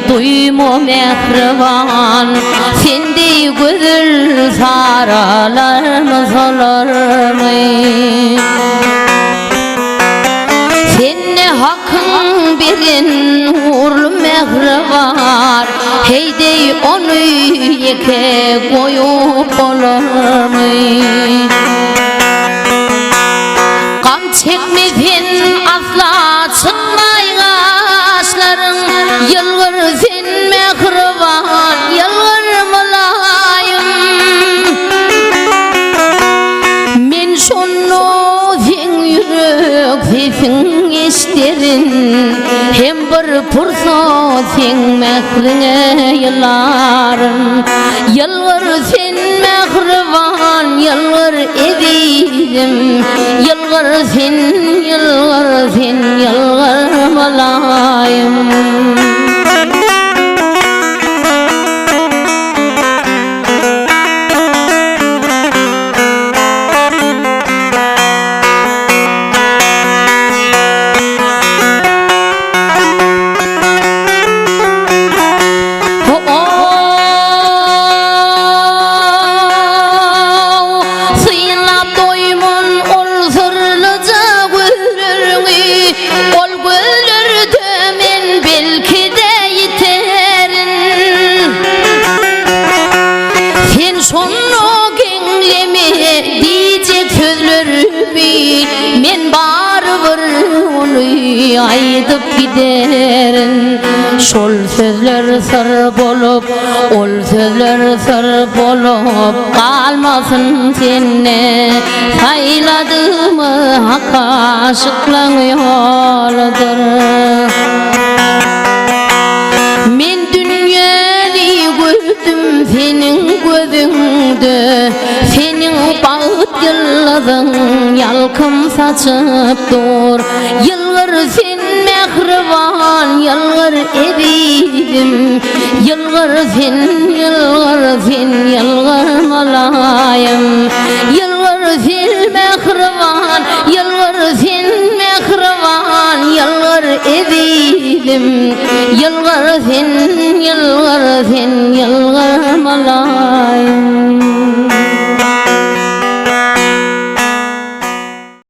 duyma mehriban, sende güzel saralarımız olur mu? Senne hakkın birin uğurlu mehriban, heydey onu yeke goyup olur mu? Gam çekmedin asla çıkmay ağaçların, yılgır sen mehriban, yılgır mulayim. Men şonu sen yürek sesin işlerin, hem bir pursa sen mehrine yılların. Yılgır sen mehriban, yılgır aydym, yılgır sen, yılgır sen, yılgır mulayim. Men barıbır onu aydıp giderin. Şol sözler sır bolup, ol sözler sır bolup kalmasın senne. Sayladığımı hakka aşıklan yoludur. Men dünyayı gördüm senin gözünde, senin bağıt yıldızın yalkım saçıp dur. Yılgır sen mehriban, yılgır aydym, yılgır sen, yılgır sen, yılgır mulayim. Yılgır sen mehriban, yılgır sen mehriban, yılgır aydym, yılgır sen, yılgır sen, yılgır mulayim.